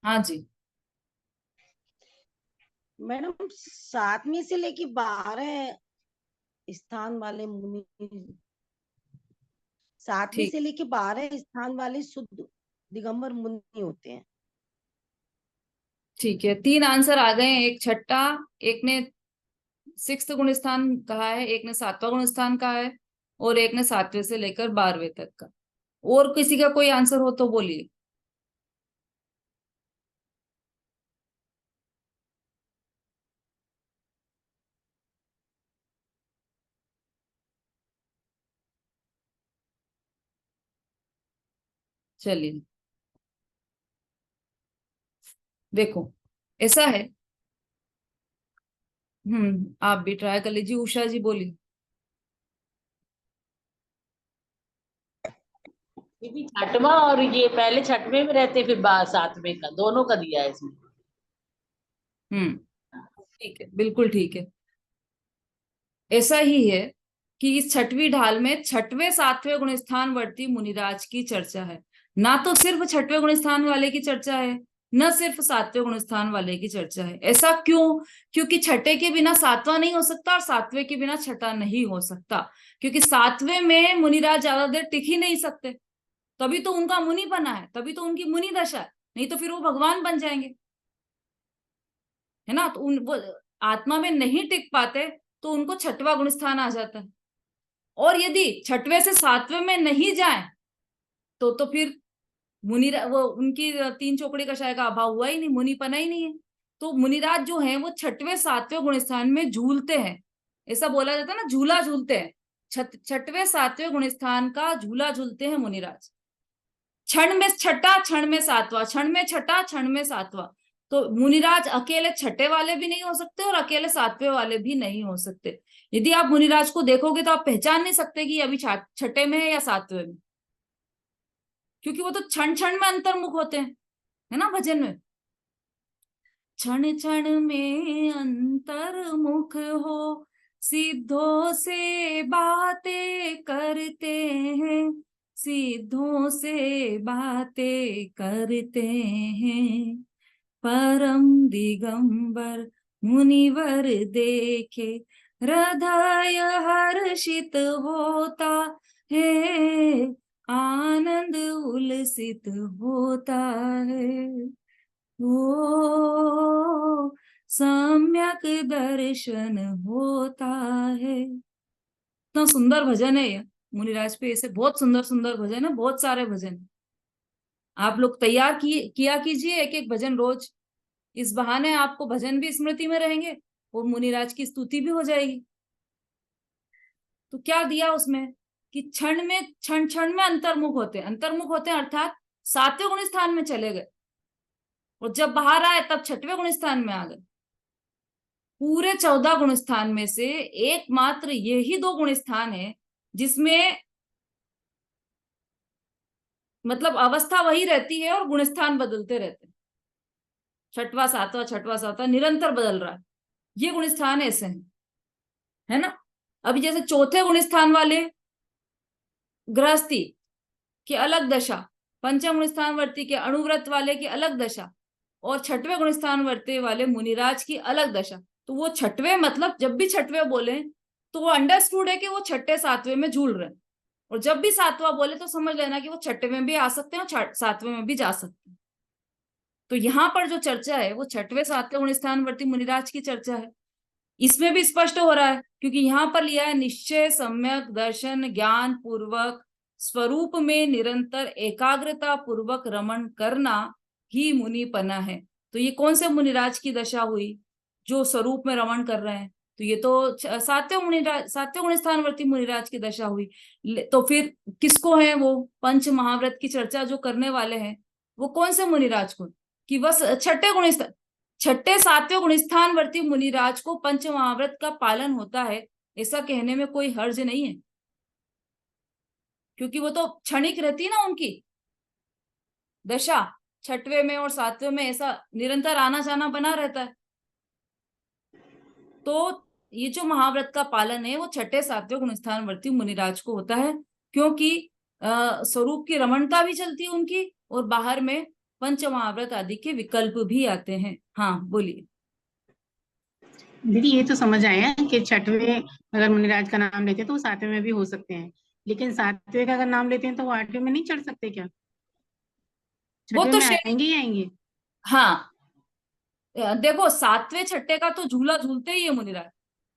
हाँ जी। मैडम 7वीं से लेके 12 स्थान वाले मुनि, 7वीं ठीक से लेके 12 स्थान वाले शुद्ध दिगंबर मुनि होते हैं। ठीक है, 3 आंसर आ गए हैं। एक छठा, एक ने 6th गुण स्थान कहा है, एक ने 7वां गुण स्थान कहा है, और एक ने 7वें से लेकर 12वें तक का। और किसी का कोई आंसर हो तो बोलिए। चलिए, देखो ऐसा है। आप भी ट्राई कर लीजिए। उषा जी बोलिए। ये भी छठवां, और ये पहले छठवें में रहते फिर 7वें का, दोनों का दिया है इसमें। ठीक है, बिल्कुल ठीक है। ऐसा ही है कि इस छठवीं ढाल में 6वें 7वें गुण स्थान वर्ती मुनिराज की चर्चा है। ना तो सिर्फ 6वें गुण स्थान वाले की चर्चा है, न सिर्फ 7वें गुण स्थान वाले की चर्चा है। ऐसा क्यों? क्योंकि छठे के बिना 7वां नहीं हो सकता, और 7वें के बिना छठा नहीं हो सकता। क्योंकि 7वें में मुनिराज ज्यादा देर टिक ही नहीं सकते, तभी तो उनका मुनि बना है, तभी तो उनकी मुनि दशा है। नहीं तो फिर वो भगवान बन जाएंगे, है ना। तो वो आत्मा में नहीं टिक पाते, तो उनको 6वां गुण स्थान आ जाता है। और यदि 6वें से 7वें में नहीं जाए, तो फिर मुनि वो उनकी 3 चौकड़ी कषाय का अभाव हुआ ही नहीं, मुनिपना ही नहीं है। तो मुनिराज जो है वो 6वें 7वें गुण स्थान में झूलते हैं। ऐसा बोला जाता है ना, झूला झूलते हैं। 6वें 7वें गुण स्थान का झूला झूलते हैं मुनिराज। क्षण में छठा, क्षण में 7वां, क्षण में छठा, क्षण में 7वां। तो मुनिराज अकेले छठे वाले भी नहीं हो सकते, और अकेले 7वें वाले भी नहीं हो सकते। यदि आप मुनिराज को देखोगे तो आप पहचान नहीं सकते कि अभी छठे में है या 7वें में, क्योंकि वो तो क्षण क्षण में अंतर्मुख होते हैं, है ना भजन में। क्षण क्षण में अंतर्मुख हो, सिद्धों से बातें करते हैं, सिद्धों से बातें करते हैं। परम दिगंबर मुनिवर देखे, हृदय हर्षित होता है, आनंद उल्सित होता है। वो सम्यक दर्शन होता है। इतना सुंदर भजन है ये मुनिराज पे। ऐसे बहुत सुंदर सुंदर भजन है, बहुत सारे भजन। आप लोग तैयार किया कीजिए एक एक भजन रोज। इस बहाने आपको भजन भी स्मृति में रहेंगे, और मुनिराज की स्तुति भी हो जाएगी। तो क्या दिया उसमें कि क्षण क्षण में अंतर्मुख होते हैं। अंतर्मुख होते हैं अर्थात 7वें गुण स्थान में चले गए, और जब बाहर आए तब 6वें गुण स्थान में आ गए। पूरे 14 गुण स्थान में से एकमात्र यही 2 गुण स्थान है जिसमें मतलब अवस्था वही रहती है और गुण स्थान बदलते रहते हैं। 6वां 7वां 6वां 7वां निरंतर बदल रहा है। ये गुण स्थान ऐसे हैं, है ना। अभी जैसे चौथे गुण स्थान वाले गृहस्थी की अलग दशा, पंचम गुण स्थान वर्ती के अणुव्रत वाले की अलग दशा, और 6वें गुण स्थान वर्ती वाले मुनिराज की अलग दशा। तो वो 6वें मतलब जब भी 6वें बोले तो वो अंडरस्टूड है कि वो 6ठे 7वें में झूल रहे हैं, और जब भी 7वां बोले तो समझ लेना कि वो 6ठे में भी आ सकते हैं और 7वें में भी जा सकते हैं। तो यहाँ पर जो चर्चा है वो 6वें 7वें गुण स्थान वर्ती मुनिराज की चर्चा है। इसमें भी स्पष्ट हो रहा है, क्योंकि यहाँ पर लिया है निश्चय सम्यक दर्शन ज्ञान पूर्वक स्वरूप में निरंतर एकाग्रता पूर्वक रमण करना ही मुनिपना है। तो ये कौन से मुनिराज की दशा हुई जो स्वरूप में रमण कर रहे हैं? तो ये तो 7वें गुण स्थानवर्ती मुनिराज की दशा हुई। तो फिर किसको है वो पंच महाव्रत की चर्चा जो करने वाले हैं, वो कौन से मुनिराज को? कि बस 6ठे 7वें गुण स्थानवर्ती मुनिराज को पंच महाव्रत का पालन होता है, ऐसा कहने में कोई हर्ज नहीं है, क्योंकि वो तो क्षणिक रहती है ना उनकी दशा। 6वें में और 7वें में ऐसा निरंतर आना जाना बना रहता है। तो ये जो महाव्रत का पालन है वो 6ठे 7वें गुण स्थानवर्ती मुनिराज को होता है, क्योंकि स्वरूप की रमणता भी चलती है उनकी, और बाहर में पंच महाव्रत आदि के विकल्प भी आते हैं। हाँ बोलिए। दीदी ये तो समझ आया कि छठवें अगर मुनिराज का नाम लेते हैं तो वो सातवें में भी हो सकते हैं, लेकिन सातवें का अगर नाम लेते हैं तो वो आठवें में नहीं चढ़ सकते क्या? वो छठवें तो में आएंगे ही आएंगे। हाँ, देखो सातवें छठे का तो झूला झूलते ही है मुनिराज।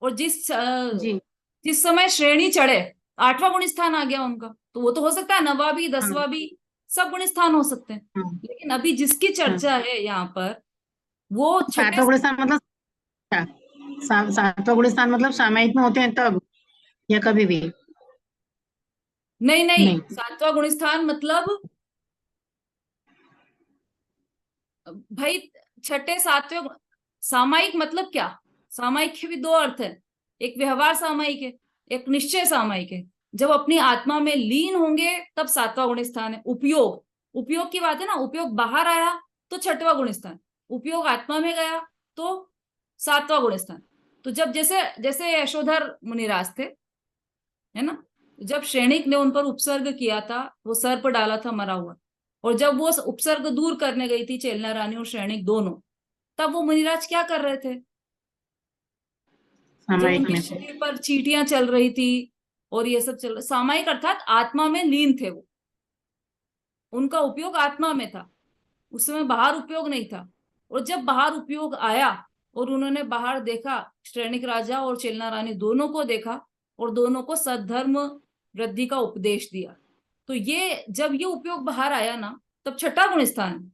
और जी। जिस समय श्रेणी चढ़े, आठवां गुण स्थान आ गया उनका, तो वो तो हो सकता है नवा भी हाँ दसवां भी, सब गुण स्थान हो सकते हैं। हाँ लेकिन अभी जिसकी हाँ। चर्चा है यहाँ पर, वो छठे। सातवां गुण स्थान मतलब क्या? सातवां गुण स्थान मतलब सामायिक में होते हैं तब, या कभी भी? नहीं नहीं, नहीं। सातवां गुण स्थान मतलब भाई छठे सातवें सामायिक मतलब क्या? सामायिक के भी दो अर्थ है, एक व्यवहार सामायिक है, एक निश्चय सामायिक है। जब अपनी आत्मा में लीन होंगे तब सातवां गुण स्थान है। उपयोग, उपयोग की बात है ना, उपयोग बाहर आया तो छठवां गुण स्थान, उपयोग आत्मा में गया तो सातवां गुण स्थान। तो जब जैसे जैसे यशोधर मुनिराज थे, है ना, जब श्रेणिक ने उन पर उपसर्ग किया था, वो सर्प डाला था मरा हुआ, और जब वो उपसर्ग दूर करने गई थी चेलना रानी और श्रेणिक दोनों, तब वो मुनिराज क्या कर रहे थे? जब सामायिक उनके में थे। शरीर पर चींटियां चल रही थी और ये सब चल रहा, सामायिक अर्थात आत्मा में लीन थे वो, उनका उपयोग आत्मा में था, उस समय बाहर उपयोग नहीं था। और जब बाहर उपयोग आया और उन्होंने बाहर देखा, श्रेणिक राजा और चेलना रानी दोनों को देखा और दोनों को सद्धर्म वृद्धि का उपदेश दिया, तो ये जब ये उपयोग बाहर आया ना, तब छठा गुण स्थान है।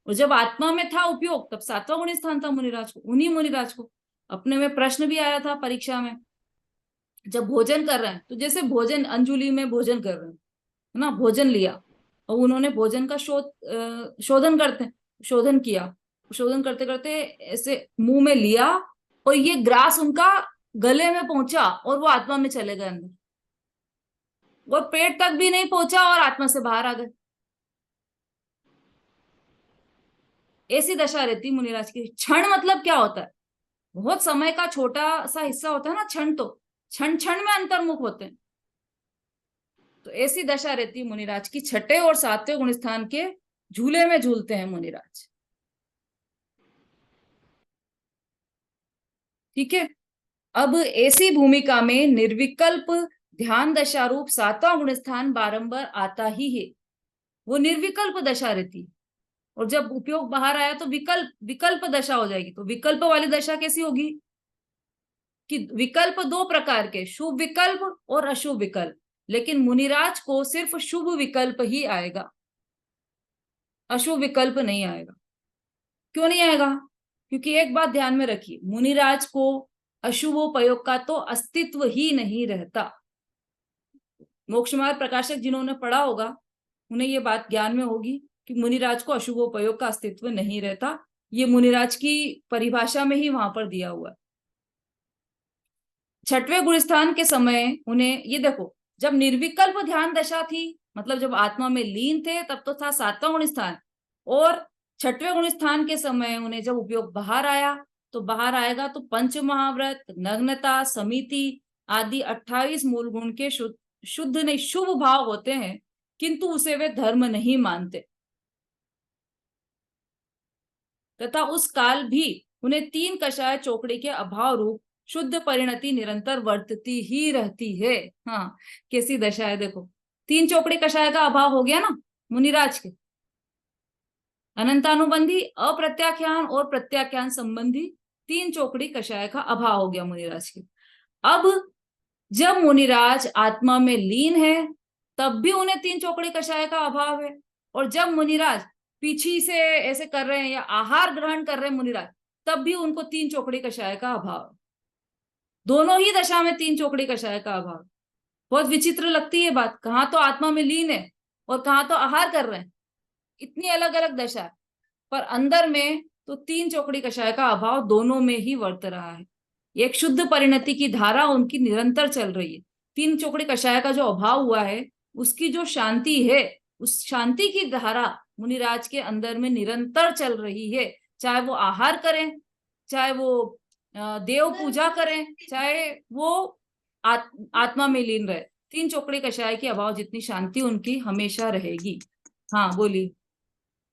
और जब आत्मा में था उपयोग, तब सातवां गुण स्थान था मुनिराज को, उन्हीं मुनिराज को। अपने में प्रश्न भी आया था परीक्षा में, जब भोजन कर रहे हैं तो जैसे भोजन अंजुलि में भोजन कर रहे हैं, है ना, भोजन लिया और उन्होंने भोजन का शोधन करते हैं, शोधन किया, शोधन करते करते ऐसे मुंह में लिया और ये ग्रास उनका गले में पहुंचा और वो आत्मा में चले गए अंदर, और पेट तक भी नहीं पहुंचा और आत्मा से बाहर आ गए। ऐसी दशा रहती मुनिराज की। क्षण मतलब क्या होता है? बहुत समय का छोटा सा हिस्सा होता है ना क्षण, तो क्षण क्षण में अंतर्मुख होते हैं। तो ऐसी दशा रहती है मुनिराज की, छठे और सातवें गुण स्थान के झूले में झूलते हैं मुनिराज। ठीक है। अब ऐसी भूमिका में निर्विकल्प ध्यान दशा रूप सातवां गुण स्थान बारंबार आता ही है। वो निर्विकल्प दशा रहती है, और जब उपयोग बाहर आया तो विकल्प विकल्प दशा हो जाएगी। तो विकल्प वाली दशा कैसी होगी कि विकल्प दो प्रकार के, शुभ विकल्प और अशुभ विकल्प, लेकिन मुनिराज को सिर्फ शुभ विकल्प ही आएगा, अशुभ विकल्प नहीं आएगा। क्यों नहीं आएगा? क्योंकि एक बात ध्यान में रखिए, मुनिराज को अशुभोपयोग का तो अस्तित्व ही नहीं रहता। मोक्ष मार्ग प्रकाशक जिन्होंने पढ़ा होगा उन्हें ये बात ज्ञान में होगी कि मुनिराज को अशुभोपयोग का अस्तित्व नहीं रहता। ये मुनिराज की परिभाषा में ही वहां पर दिया हुआ है। छठवें गुण स्थान के समय उन्हें, ये देखो, जब निर्विकल्प ध्यान दशा थी, मतलब जब आत्मा में लीन थे, तब तो था सातवां गुण स्थान। और छठवें गुण स्थान के समय उन्हें जब उपयोग बाहर आया, तो बाहर आएगा तो पंच महाव्रत, नग्नता, समिति आदि 28 मूल गुण के शुद्ध नहीं शुभ भाव होते हैं, किंतु उसे वे धर्म नहीं मानते, तथा उस काल भी उन्हें तीन कषाय चौकड़ी के अभाव रूप शुद्ध परिणति निरंतर वर्तती ही रहती है। हाँ, कैसी दशा है देखो, तीन चौकड़ी कषाय का अभाव हो गया ना मुनिराज के, अनंतानुबंधी, अप्रत्याख्यान और प्रत्याख्यान संबंधी तीन चौकड़ी कषाय का अभाव हो गया मुनिराज के। अब जब मुनिराज आत्मा में लीन है, तब भी उन्हें तीन चौकड़ी कषाय का अभाव है, और जब मुनिराज पीछे से ऐसे कर रहे हैं या आहार ग्रहण कर रहे हैं मुनिराज, तब भी उनको तीन चौकड़ी कषाय का अभाव। दोनों ही दशा में तीन चौकड़ी कषाय का अभाव। बहुत विचित्र लगती है बात, कहाँ तो आत्मा में लीन है और कहाँ तो आहार कर रहे हैं, इतनी अलग अलग दशा है, पर अंदर में तो तीन चौकड़ी कषाय का अभाव दोनों में ही वर्त रहा है। एक शुद्ध परिणति की धारा उनकी निरंतर चल रही है। तीन चौकड़ी कषाय का जो अभाव हुआ है, उसकी जो शांति है, उस शांति की धारा मुनिराज के अंदर में निरंतर चल रही है। चाहे वो आहार करें, चाहे वो देव पूजा करें, चाहे वो आत्मा में लीन रहे, तीन चौकड़ी कषाय के अभाव जितनी शांति उनकी हमेशा रहेगी। हाँ बोली।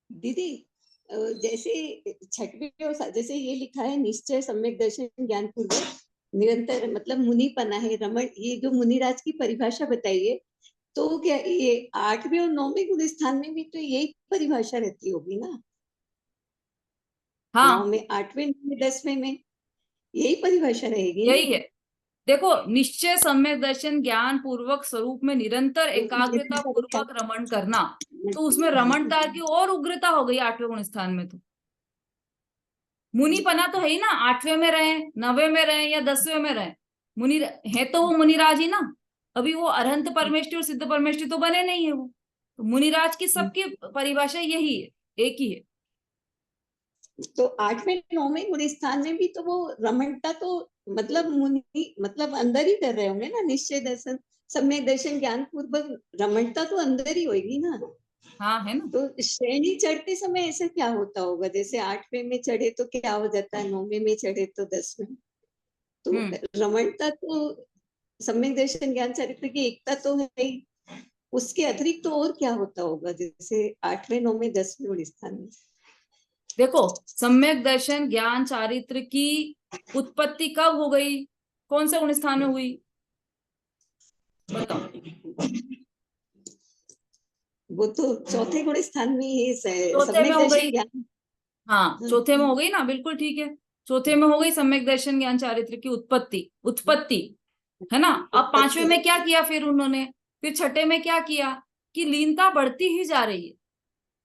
दीदी जैसे छठवें और जैसे ये लिखा है निश्चय सम्यक दर्शन ज्ञान पूर्वक निरंतर मतलब मुनिपना है रमण, ये जो मुनिराज की परिभाषा बताइए, तो क्या ये 8वें और 9वें गुण स्थान में भी तो यही परिभाषा रहती होगी ना? हाँ 9वें 8वें 9वें 10वें में यही परिभाषा रहेगी यही है। देखो, निश्चय सम्यक दर्शन ज्ञान पूर्वक स्वरूप में निरंतर एकाग्रता पूर्वक रमण करना, तो उसमें रमणता की और उग्रता हो गई 8वें गुण स्थान में। तो मुनिपना तो है ही ना, 8वें में रहे, 9वें में रहे या 10वें में रहे, मुनि है तो वो मुनिराज ही ना। अभी वो अरहंत परमेष्टि और सिद्ध परमेष्टि तो बने नहीं है वो। तो मुनिराज की सबकी परिभाषा यही है, एक ही है। तो 8वें 9वें गुण स्थान में भी तो वो रमणता तो मतलब मुनि मतलब अंदर ही कर रहे होंगे ना, निश्चय दर्शन सम्यक दर्शन ज्ञान पूर्वक रमणता तो अंदर ही होगी ना। हाँ है ना। तो श्रेणी चढ़ते समय ऐसा क्या होता होगा, जैसे 8वें में चढ़े तो क्या हो जाता है, 9वें में चढ़े तो 10वें, तो रमणता तो सम्यक दर्शन ज्ञान चरित्र की एकता तो है ही, उसके अतिरिक्त तो और क्या होता होगा, जैसे 8वें 9वें 10वें गुण स्थान में? देखो, सम्यक दर्शन ज्ञान चारित्र की उत्पत्ति कब हो गई, कौन से गुण स्थान में हुई, बताओ। वो तो चौथे गुण स्थान में ही चौथे में सम्यक हो गई। दर्शन ज्ञान। हाँ चौथे में हो गई ना, बिल्कुल ठीक है। चौथे में हो गई सम्यक दर्शन ज्ञान चारित्र की उत्पत्ति, है ना। अब 5वें में क्या किया फिर उन्होंने, फिर छठे में क्या किया कि लीनता बढ़ती ही जा रही है।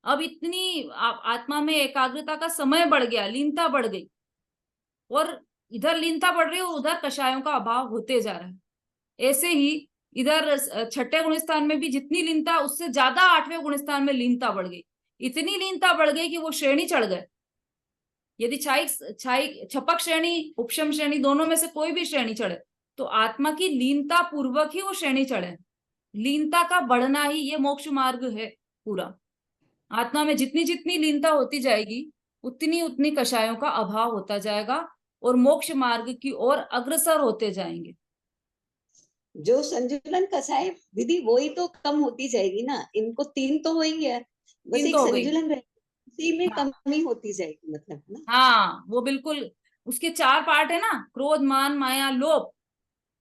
अब इतनी आत्मा में एकाग्रता का समय बढ़ गया, लीनता बढ़ गई, और इधर लीनता बढ़ रही है और उधर कषायों का अभाव होते जा रहा है। ऐसे ही इधर छठे गुण स्थान में भी जितनी लीनता, उससे ज्यादा 8वें गुण स्थान में लीनता बढ़ गई। इतनी लीनता बढ़ गई कि वो श्रेणी चढ़ गए। यदि छाई छपक श्रेणी उपशम श्रेणी दोनों में से कोई भी श्रेणी चढ़े, तो आत्मा की लीनता पूर्वक ही वो श्रेणी चढ़े। लीनता का बढ़ना ही ये मोक्ष मार्ग है पूरा। आत्मा में जितनी जितनी लीनता होती जाएगी, उतनी उतनी कषायों का अभाव होता जाएगा और मोक्ष मार्ग की ओर अग्रसर होते जाएंगे। जो संतुलन कसाय दीदी वही तो कम होती जाएगी ना, इनको 3 तो हो ही है, बस तीन एक तो हो गई। संतुलन रहे, उसी में हाँ कमी होती जाएगी मतलब ना। हाँ, वो बिल्कुल, उसके 4 पार्ट है ना, क्रोध मान माया लोभ।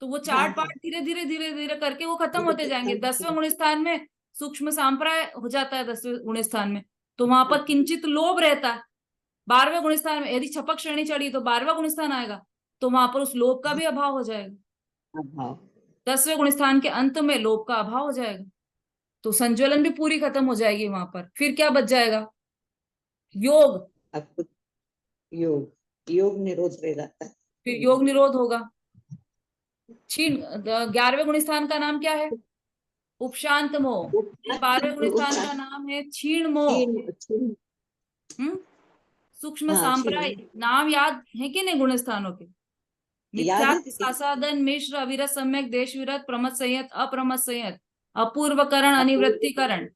तो वो 4 हाँ पार्ट धीरे धीरे धीरे धीरे करके वो खत्म होते जाएंगे। हाँ 10वें गुण स्थान में सूक्ष्म सांप्राय हो जाता है, 10वें गुण स्थान में, तो वहां पर किंचित लोभ रहता है। 12वें गुण स्थान में यदि छपक श्रेणी चढ़ी तो 12वां गुण स्थान आएगा, तो वहां पर उस लोभ का भी अभाव हो जाएगा। हाँ 10वें गुण स्थान के अंत में लोभ का अभाव हो जाएगा, तो संज्वलन भी पूरी खत्म हो जाएगी वहां पर। फिर क्या बच जाएगा, योग। अब योग योग निरोध रह जाता है। फिर योग निरोध होगा। क्षीण 11वें गुण स्थान का नाम क्या है, उपशांत मोह। 12वें गुण स्थान का नाम है क्षीण मोह। सूक्ष्म हाँ सांप्राय नाम याद है कि नहीं गुण स्थानों के? याद है मिथ्यात्व सासादन मिश्र अविरत सम्यक देश विरत प्रमथ संयत अप्रमथ संयत अपूर्वकरण अनिवृत्तिकरण।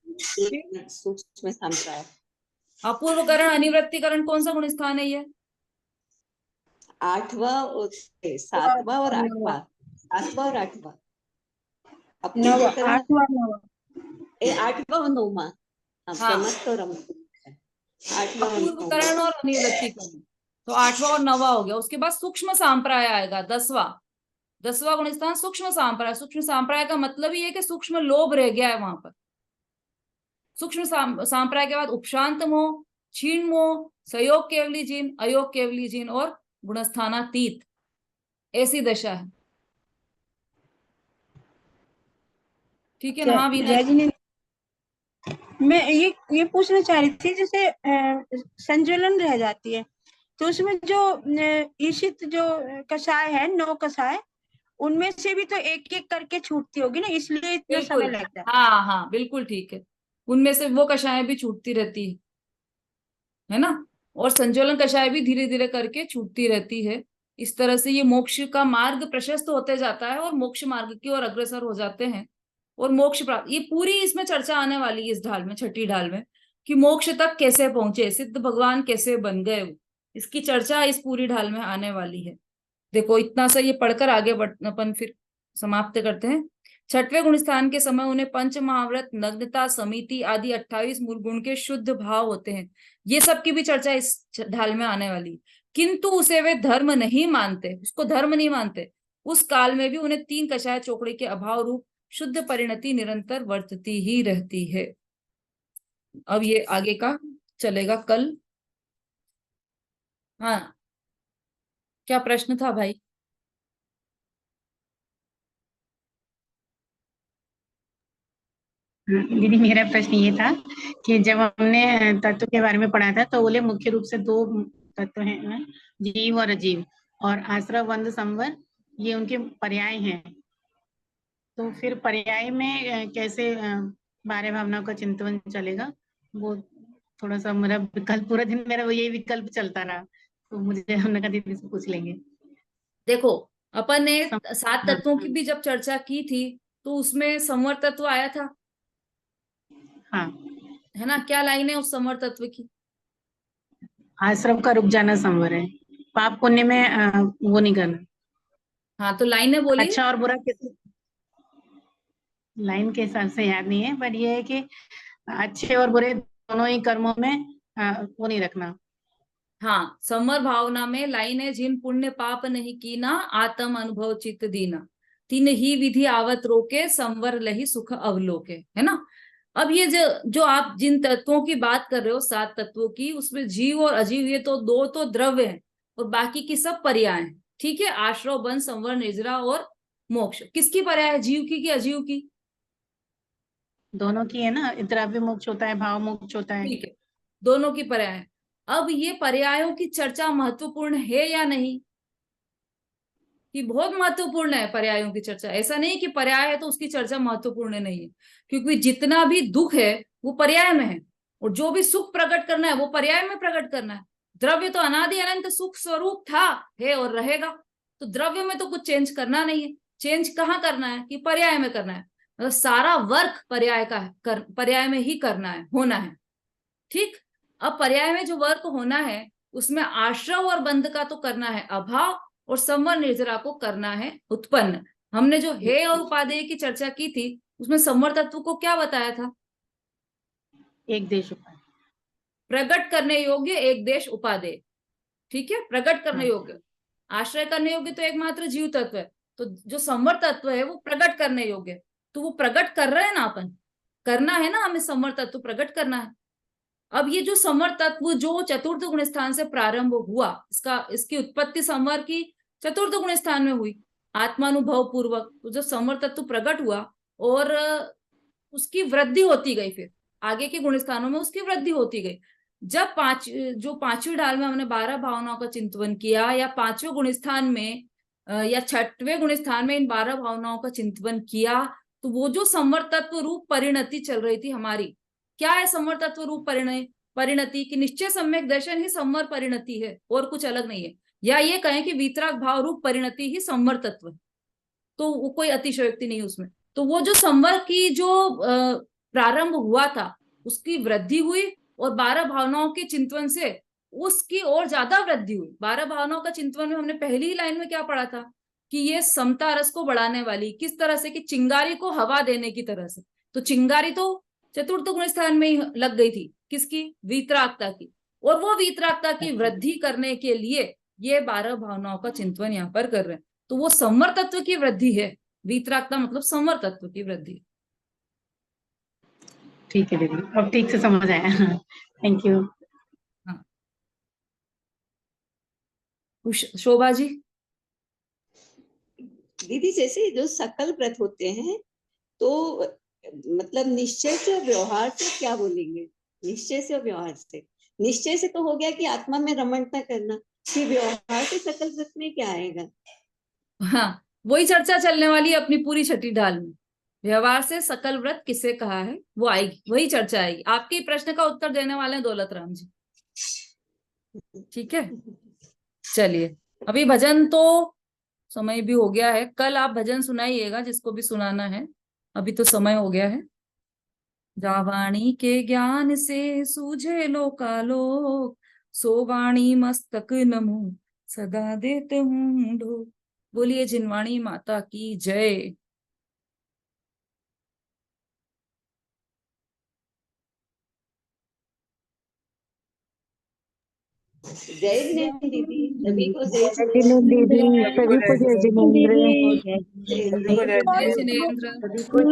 सूक्ष्म संप्राय अपूर्वकरण अनिवृत्तिकरण कौन सा गुण स्थान है ये? 8वां और 7वां और 8वां, 7वां और 8वां, 8वां और 9वां। प्रमथ और अपूर्वकरण और अनिवृत्तिकरण, तो 8वां और 9वां हो गया। उसके बाद सूक्ष्म सांप्राय आएगा, 10वां गुण स्थान सूक्ष्म सांप्राय। सूक्ष्म सांप्राय का मतलब ही है कि सूक्ष्म लोभ रह गया है वहां पर। सूक्ष्म सांप्राय के बाद उपशांत मोह, क्षीण मोह, सहयोग केवली जिन, अयोग केवली जिन और गुणस्थानातीत, ऐसी दशा है। ठीक है ना? हाँ वीना जी। मैं ये पूछना चाह रही थी, जैसे संज्वलन रह जाती है तो उसमें जो ईशित जो कषाय है, 9 कषाय, उनमें से भी तो एक एक करके छूटती होगी ना, इसलिए इतना समय बिल्कुल, लगता है। हाँ हाँ बिल्कुल ठीक है। उनमें से वो कषायें भी छूटती रहती है ना, और संज्वलन कषाय भी धीरे धीरे करके छूटती रहती है। इस तरह से ये मोक्ष का मार्ग प्रशस्त होते जाता है और मोक्ष मार्ग की ओर अग्रसर हो जाते हैं और मोक्ष प्राप्त। ये पूरी इसमें चर्चा आने वाली है इस ढाल में, छठी ढाल में, कि मोक्ष तक कैसे पहुंचे, सिद्ध भगवान कैसे बन गए, इसकी चर्चा इस पूरी ढाल में आने वाली है। देखो इतना सा ये पढ़कर आगे अपन फिर समाप्त करते हैं। छठवें गुणस्थान के समय उन्हें पंच महाव्रत, नग्नता, समिति आदि 28 मूल गुण के शुद्ध भाव होते हैं। ये सब की भी चर्चा इस ढाल में आने वाली, किंतु उसे वे धर्म नहीं मानते, उसको धर्म नहीं मानते। उस काल में भी उन्हें 3 कषाय चोकड़ी के अभाव रूप शुद्ध परिणति निरंतर वर्तती ही रहती है। अब ये आगे का चलेगा कल। हाँ, क्या प्रश्न था भाई? दीदी मेरा प्रश्न ये था कि जब हमने तत्व के बारे में पढ़ा था तो बोले मुख्य रूप से 2 तत्व हैं, जीव और अजीव, और आश्रव, बंध, संवर ये उनके पर्याय हैं। तो फिर पर्याय में कैसे 12 भावनाओं का चिंतन चलेगा? वो थोड़ा सा मेरा विकल्प, पूरा दिन मेरा यही विकल्प चलता रहा, तो मुझे हमने कहा दीदी से पूछ लेंगे। देखो, अपन ने 7 हाँ, तत्वों की भी जब चर्चा की थी तो उसमें संवर तत्व आया था, हाँ, है ना? क्या लाइन है उस संवर तत्व की? आश्रम का रुक जाना संवर है, पाप पुण्य में वो नहीं करना। हाँ, तो लाइन है, बोलिए। अच्छा और बुरा किस लाइन के हिसाब से याद नहीं है, पर ये है कि अच्छे और बुरे दोनों ही कर्मों में वो नहीं रखना। हाँ, संवर भावना में लाइन है, जिन पुण्य पाप नहीं कीना, आत्म अनुभव चित्त दीना, तीन ही विधि आवत रोके, संवर लही सुख अवलोके, है ना? अब ये जो आप जिन तत्वों की बात कर रहे हो, 7 तत्वों की, उसमें जीव और अजीव ये तो 2 तो द्रव्य हैं और बाकी की सब पर्याय हैं। ठीक है, आश्रव, बंध, संवर, निर्जरा और मोक्ष किसकी पर्याय है? जीव की कि अजीव की? दोनों की है ना, द्रव्य मोक्ष होता है, भाव मोक्ष होता है। ठीक है, दोनों की पर्याय है। अब ये पर्यायों की चर्चा महत्वपूर्ण है या नहीं? कि बहुत महत्वपूर्ण है पर्यायों की चर्चा। ऐसा नहीं कि पर्याय है तो उसकी चर्चा महत्वपूर्ण नहीं है, क्योंकि जितना भी दुख है वो पर्याय में है, और जो भी सुख प्रकट करना है वो पर्याय में प्रकट करना है। द्रव्य तो अनादि अनंत सुख स्वरूप था, है और रहेगा, तो द्रव्य में तो कुछ चेंज करना नहीं है। चेंज कहाँ करना है? कि पर्याय में करना है। मतलब सारा वर्क पर्याय का है, पर्याय में ही करना है, होना है। ठीक, अब पर्याय में जो वर्क होना है उसमें आश्रव और बंध का तो करना है अभाव, और संवर निर्जरा को करना है उत्पन्न। हमने जो हे और उपादेय की चर्चा की थी उसमें संवर तत्व को क्या बताया था? एक देश उपाय, प्रकट करने योग्य एक देश उपादेय। ठीक है, प्रकट करने हाँ। योग्य, आश्रय करने योग्य तो एकमात्र जीव तत्व है, तो जो संवर तत्व है वो प्रकट करने योग्य, तो वो प्रकट कर रहे हैं ना, अपन करना है ना, हमें संवर तत्व प्रकट करना है। अब ये जो संवर तत्व जो चतुर्थ गुण स्थान से प्रारंभ हुआ, इसकी उत्पत्ति संवर की चतुर्थ गुण स्थान में हुई, आत्मानुभव पूर्वक। तो जब संवर तत्व प्रकट हुआ और उसकी वृद्धि होती गई, फिर आगे के गुण स्थानों में उसकी वृद्धि होती गई। जब जो 5वीं ढाल में हमने 12 भावनाओं का चिंतन किया, या 5वें गुण स्थान में या 6वें गुण स्थान में इन 12 भावनाओं का चिंतन किया, तो वो जो संवर तत्व रूप परिणति चल रही थी हमारी, क्या है संवर तत्व रूप परिणति? की निश्चय सम्यक दर्शन ही संवर परिणति है, और कुछ अलग नहीं है। या ये कहें कि वीतराग भाव रूप परिणति ही संवर तत्व है, तो वो कोई अतिशयोक्ति नहीं उसमें। तो वो जो संवर की जो प्रारंभ हुआ था उसकी वृद्धि हुई, और 12 भावनाओं के चिंतन से उसकी और ज्यादा वृद्धि हुई। 12 भावनाओं का चिंतन में हमने पहली ही लाइन में क्या पढ़ा था? कि ये समता रस को बढ़ाने वाली, किस तरह से? कि चिंगारी को हवा देने की तरह से। तो चिंगारी तो चतुर्थ गुण स्थान में ही लग गई थी, किसकी? वीतरागता की। और वो वीतरागता की वृद्धि करने के लिए ये 12 भावनाओं का चिंतन यहाँ पर कर रहे हैं। तो वो संवर तत्व की वृद्धि है, वीतरागता मतलब संवर तत्व की वृद्धि। ठीक है दीदी, अब ठीक से समझ आया। Thank you. हाँ, शोभा जी। दीदी जैसे जो सकल व्रत होते हैं, तो मतलब निश्चय से और व्यवहार से क्या बोलेंगे? निश्चय से और व्यवहार से, निश्चय से तो हो गया कि आत्मा में रमणता करना, कि व्यवहार से सकल व्रत में क्या आएगा? हाँ, वही चर्चा चलने वाली है अपनी पूरी 6ठी ढाल में। व्यवहार से सकल व्रत किसे कहा है वो आएगी, वही चर्चा आएगी। आपके प्रश्न का उत्तर देने वाले हैं दौलत राम जी। ठीक है, चलिए, अभी भजन तो समय भी हो गया है, कल आप भजन सुनाइएगा जिसको भी सुनाना है, अभी तो समय हो गया है। जावाणी के ज्ञान से सूझे लोकालोक, सो वाणी मस्तक नमो सदा देते हूँ ढोक। बोलिए जिनवाणी माता की जय। जय जिनेंद्र दीदी, सभी को जय दीदी, सभी को जय जिनेंद्र। जिनेंद्र। जय जिनेंद्र। को